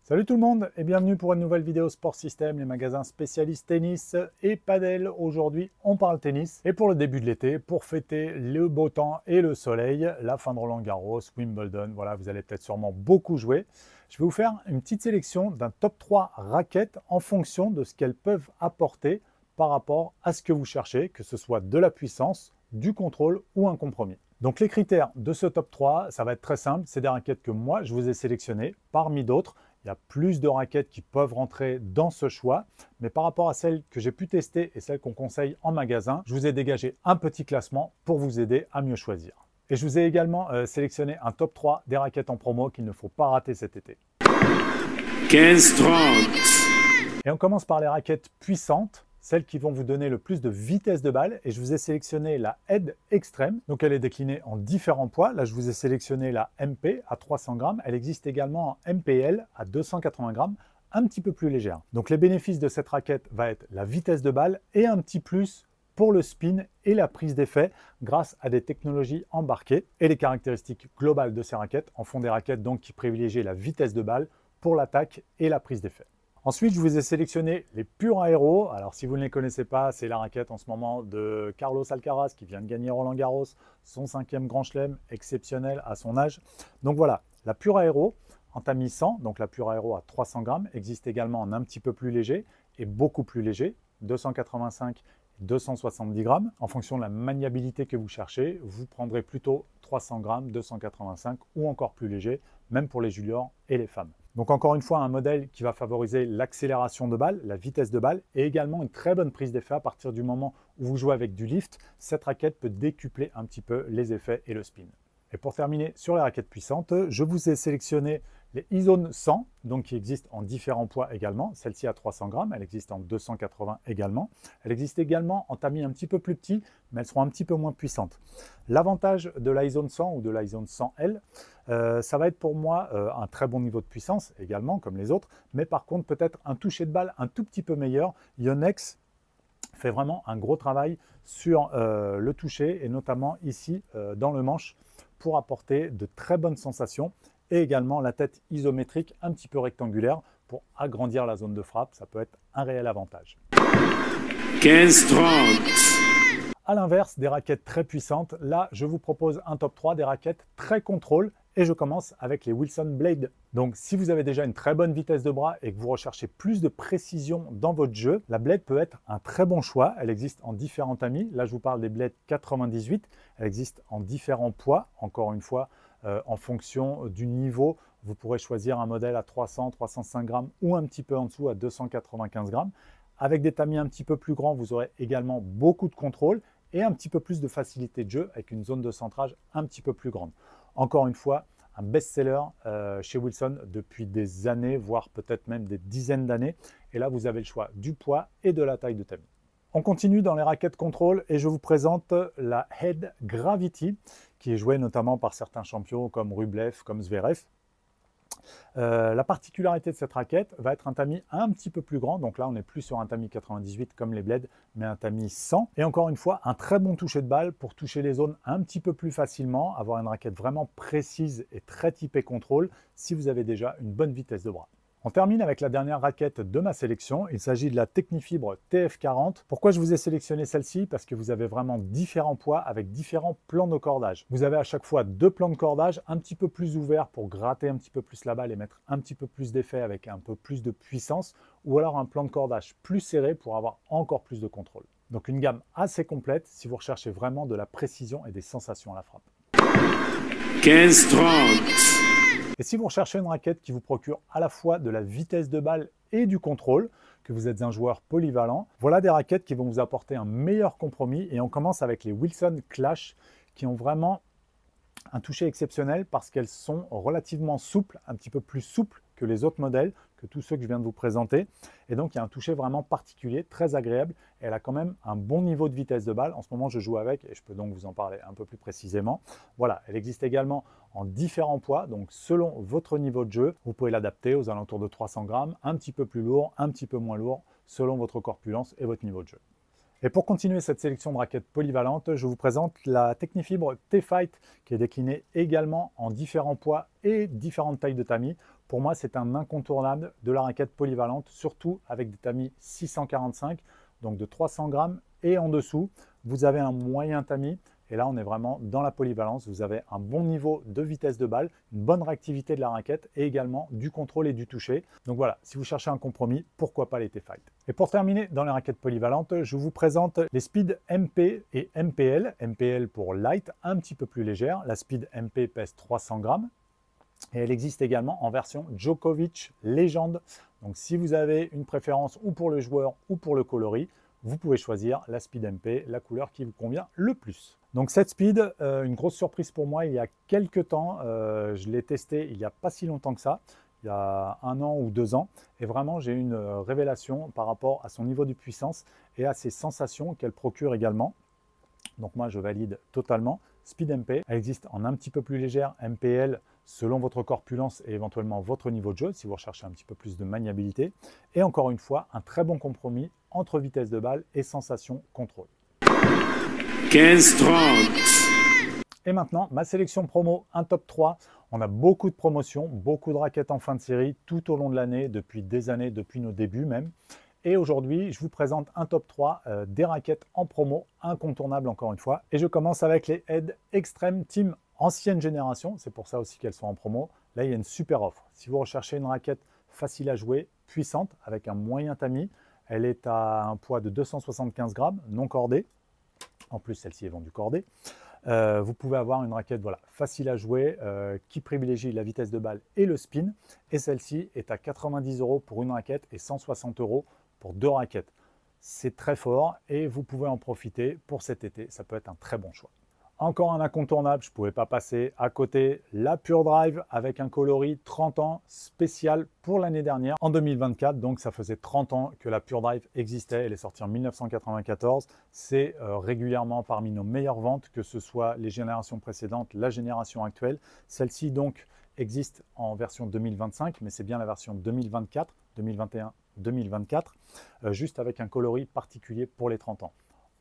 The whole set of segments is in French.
Salut tout le monde et bienvenue pour une nouvelle vidéo Sport System, les magasins spécialistes tennis et padel. Aujourd'hui, on parle tennis. Et pour le début de l'été, pour fêter le beau temps et le soleil, la fin de Roland-Garros, Wimbledon, voilà, vous allez peut-être sûrement beaucoup jouer. Je vais vous faire une petite sélection d'un top 3 raquettes en fonction de ce qu'elles peuvent apporter par rapport à ce que vous cherchez, que ce soit de la puissance, du contrôle ou un compromis. Donc les critères de ce top 3, ça va être très simple. C'est des raquettes que moi, je vous ai sélectionnées parmi d'autres. Il y a plus de raquettes qui peuvent rentrer dans ce choix, mais par rapport à celles que j'ai pu tester et celles qu'on conseille en magasin, je vous ai dégagé un petit classement pour vous aider à mieux choisir. Et je vous ai également sélectionné un top 3 des raquettes en promo qu'il ne faut pas rater cet été. 15-30. Et on commence par les raquettes puissantes, celles qui vont vous donner le plus de vitesse de balle. Et je vous ai sélectionné la Head Extreme. Donc elle est déclinée en différents poids. Là, je vous ai sélectionné la MP à 300 grammes. Elle existe également en MPL à 280 grammes, un petit peu plus légère. Donc les bénéfices de cette raquette va être la vitesse de balle et un petit plus pour le spin et la prise d'effet grâce à des technologies embarquées. Et les caractéristiques globales de ces raquettes en font des raquettes donc qui privilégient la vitesse de balle pour l'attaque et la prise d'effet. Ensuite, je vous ai sélectionné les Pure Aero. Alors, si vous ne les connaissez pas, c'est la raquette en ce moment de Carlos Alcaraz qui vient de gagner Roland-Garros, son 5e Grand Chelem, exceptionnel à son âge. Donc voilà, la Pure Aero en tamis 100, donc la Pure Aero à 300 grammes, existe également en un petit peu plus léger et beaucoup plus léger, 285 et 270 grammes. En fonction de la maniabilité que vous cherchez, vous prendrez plutôt 300 grammes, 285 ou encore plus léger, même pour les juniors et les femmes. Donc encore une fois, un modèle qui va favoriser l'accélération de balle, la vitesse de balle et également une très bonne prise d'effet à partir du moment où vous jouez avec du lift. Cette raquette peut décupler un petit peu les effets et le spin. Et pour terminer sur les raquettes puissantes, je vous ai sélectionné les E-Zone 100, donc qui existent en différents poids également. Celle-ci à 300 grammes, elle existe en 280 également. Elle existe également en tamis un petit peu plus petits, mais elles seront un petit peu moins puissantes. L'avantage de la E-Zone 100 ou de la E-Zone 100L, ça va être pour moi un très bon niveau de puissance également, comme les autres, mais par contre peut-être un toucher de balle un tout petit peu meilleur. Yonex fait vraiment un gros travail sur le toucher et notamment ici dans le manche pour apporter de très bonnes sensations et également la tête isométrique un petit peu rectangulaire pour agrandir la zone de frappe. Ça peut être un réel avantage. 15-30. A l'inverse, des raquettes très puissantes, là je vous propose un top 3 des raquettes très contrôle et je commence avec les Wilson Blade. Donc si vous avez déjà une très bonne vitesse de bras et que vous recherchez plus de précision dans votre jeu, la Blade peut être un très bon choix. Elle existe en différents tamis. Là je vous parle des Blade 98. Elle existe en différents poids, encore une fois, en fonction du niveau. Vous pourrez choisir un modèle à 300, 305 grammes ou un petit peu en dessous à 295 grammes. Avec des tamis un petit peu plus grands, vous aurez également beaucoup de contrôle et un petit peu plus de facilité de jeu avec une zone de centrage un petit peu plus grande. Encore une fois, un best-seller chez Wilson depuis des années, voire peut-être même des dizaines d'années. Et là, vous avez le choix du poids et de la taille de tamis. On continue dans les raquettes contrôle et je vous présente la Head Gravity qui est jouée notamment par certains champions comme Rublev, comme Zverev. La particularité de cette raquette va être un tamis un petit peu plus grand, donc là on n'est plus sur un tamis 98 comme les Blades, mais un tamis 100. Et encore une fois, un très bon toucher de balle pour toucher les zones un petit peu plus facilement, avoir une raquette vraiment précise et très typée contrôle si vous avez déjà une bonne vitesse de bras. On termine avec la dernière raquette de ma sélection. Il s'agit de la Technifibre TF40. Pourquoi je vous ai sélectionné celle-ci? Parce que vous avez vraiment différents poids avec différents plans de cordage. Vous avez à chaque fois deux plans de cordage un petit peu plus ouverts pour gratter un petit peu plus la balle et mettre un petit peu plus d'effet avec un peu plus de puissance, ou alors un plan de cordage plus serré pour avoir encore plus de contrôle. Donc une gamme assez complète si vous recherchez vraiment de la précision et des sensations à la frappe. 15-30. Et si vous recherchez une raquette qui vous procure à la fois de la vitesse de balle et du contrôle, que vous êtes un joueur polyvalent, voilà des raquettes qui vont vous apporter un meilleur compromis. Et on commence avec les Wilson Clash qui ont vraiment un toucher exceptionnel parce qu'elles sont relativement souples, un petit peu plus souples que les autres modèles, que tous ceux que je viens de vous présenter. Et donc, il y a un toucher vraiment particulier, très agréable. Et elle a quand même un bon niveau de vitesse de balle. En ce moment, je joue avec et je peux donc vous en parler un peu plus précisément. Voilà, elle existe également en différents poids. Donc, selon votre niveau de jeu, vous pouvez l'adapter aux alentours de 300 grammes, un petit peu plus lourd, un petit peu moins lourd, selon votre corpulence et votre niveau de jeu. Et pour continuer cette sélection de raquettes polyvalentes, je vous présente la Technifibre T-Fight qui est déclinée également en différents poids et différentes tailles de tamis Pour moi, c'est un incontournable de la raquette polyvalente, surtout avec des tamis 645, donc de 300 grammes et en dessous. Vous avez un moyen tamis. Et là, on est vraiment dans la polyvalence. Vous avez un bon niveau de vitesse de balle, une bonne réactivité de la raquette et également du contrôle et du toucher. Donc voilà, si vous cherchez un compromis, pourquoi pas les T-Fight. Et pour terminer, dans les raquettes polyvalentes, je vous présente les Speed MP et MPL. MPL pour light, un petit peu plus légère. La Speed MP pèse 300 grammes. Et elle existe également en version Djokovic Légende. Donc si vous avez une préférence ou pour le joueur ou pour le coloris, vous pouvez choisir la Speed MP, la couleur qui vous convient le plus. Donc cette Speed, une grosse surprise pour moi il y a quelques temps, je l'ai testé il n'y a pas si longtemps que ça, il y a 1 an ou 2 ans, et vraiment j'ai eu une révélation par rapport à son niveau de puissance et à ses sensations qu'elle procure également. Donc moi je valide totalement. Speed MP, elle existe en un petit peu plus légère, MPL, selon votre corpulence et éventuellement votre niveau de jeu, si vous recherchez un petit peu plus de maniabilité. Et encore une fois, un très bon compromis entre vitesse de balle et sensation contrôle. 15-30. Et maintenant, ma sélection promo, un top 3. On a beaucoup de promotions, beaucoup de raquettes en fin de série tout au long de l'année, depuis des années, depuis nos débuts même. Et aujourd'hui, je vous présente un top 3 des raquettes en promo, incontournables encore une fois. Et je commence avec les Head Extreme Team ancienne génération. C'est pour ça aussi qu'elles sont en promo. Là, il y a une super offre. Si vous recherchez une raquette facile à jouer, puissante, avec un moyen tamis, elle est à un poids de 275 grammes, non cordée. En plus, celle-ci est vendue cordée. Vous pouvez avoir une raquette facile à jouer qui privilégie la vitesse de balle et le spin. Et celle-ci est à 90 € pour une raquette et 160 € pour 2 raquettes. C'est très fort et vous pouvez en profiter pour cet été. Ça peut être un très bon choix. Encore un incontournable, je ne pouvais pas passer à côté, la Pure Drive avec un coloris 30 ans spécial pour l'année dernière, en 2024. Donc ça faisait 30 ans que la Pure Drive existait, elle est sortie en 1994. C'est régulièrement parmi nos meilleures ventes, que ce soit les générations précédentes, la génération actuelle. Celle-ci donc existe en version 2025, mais c'est bien la version 2024, 2021, 2024, juste avec un coloris particulier pour les 30 ans.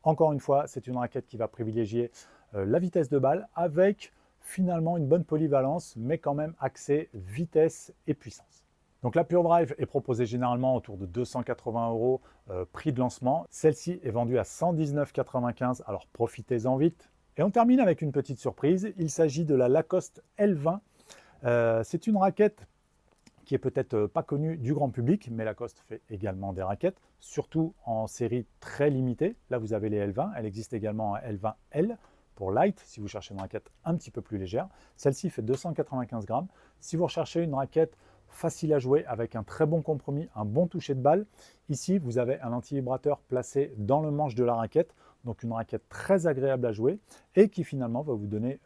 Encore une fois, c'est une raquette qui va privilégier la vitesse de balle avec finalement une bonne polyvalence, mais quand même axée vitesse et puissance. Donc la Pure Drive est proposée généralement autour de 280 € prix de lancement. Celle-ci est vendue à 119,95 €, alors profitez-en vite. Et on termine avec une petite surprise, il s'agit de la Lacoste L20. C'est une raquette qui est peut-être pas connue du grand public, mais Lacoste fait également des raquettes, surtout en série très limitée. Là, vous avez les L20, elle existe également en L20L pour light, si vous cherchez une raquette un petit peu plus légère. Celle-ci fait 295 grammes. Si vous recherchez une raquette facile à jouer avec un très bon compromis, un bon toucher de balle, ici, vous avez un anti-vibrateur placé dans le manche de la raquette, donc une raquette très agréable à jouer et qui finalement va vous donner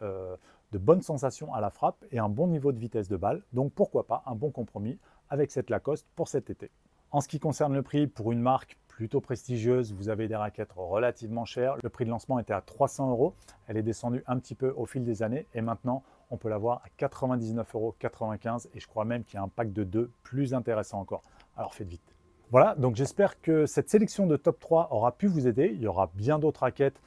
de bonnes sensations à la frappe et un bon niveau de vitesse de balle. Donc pourquoi pas un bon compromis avec cette Lacoste pour cet été. En ce qui concerne le prix, pour une marque plutôt prestigieuse, vous avez des raquettes relativement chères. Le prix de lancement était à 300 €. Elle est descendue un petit peu au fil des années et maintenant on peut l'avoir à 99,95 € et je crois même qu'il y a un pack de 2 plus intéressant encore. Alors faites vite. Voilà, donc j'espère que cette sélection de top 3 aura pu vous aider. Il y aura bien d'autres raquettes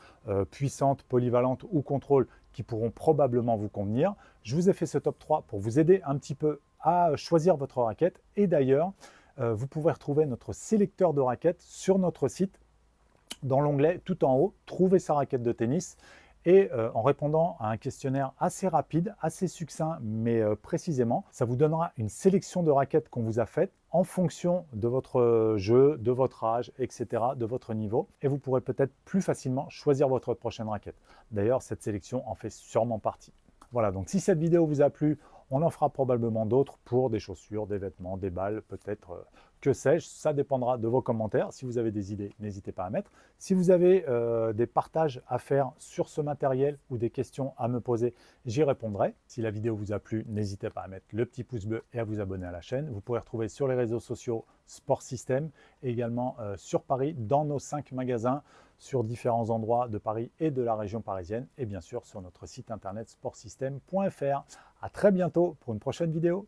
puissantes, polyvalentes ou contrôle qui pourront probablement vous convenir. Je vous ai fait ce top 3 pour vous aider un petit peu à choisir votre raquette. Et d'ailleurs, vous pouvez retrouver notre sélecteur de raquettes sur notre site. Dans l'onglet tout en haut, trouver sa raquette de tennis. Et en répondant à un questionnaire assez rapide, assez succinct, mais précisément, ça vous donnera une sélection de raquettes qu'on vous a faites en fonction de votre jeu, de votre âge, etc., de votre niveau. Et vous pourrez peut-être plus facilement choisir votre prochaine raquette. D'ailleurs, cette sélection en fait sûrement partie. Voilà, donc si cette vidéo vous a plu, on en fera probablement d'autres pour des chaussures, des vêtements, des balles, peut-être, que sais-je. Ça dépendra de vos commentaires. Si vous avez des idées, n'hésitez pas à mettre. Si vous avez des partages à faire sur ce matériel ou des questions à me poser, j'y répondrai. Si la vidéo vous a plu, n'hésitez pas à mettre le petit pouce bleu et à vous abonner à la chaîne. Vous pourrez retrouver sur les réseaux sociaux Sport System et également sur Paris, dans nos 5 magasins, sur différents endroits de Paris et de la région parisienne et bien sûr sur notre site internet sportsystem.fr. À très bientôt pour une prochaine vidéo.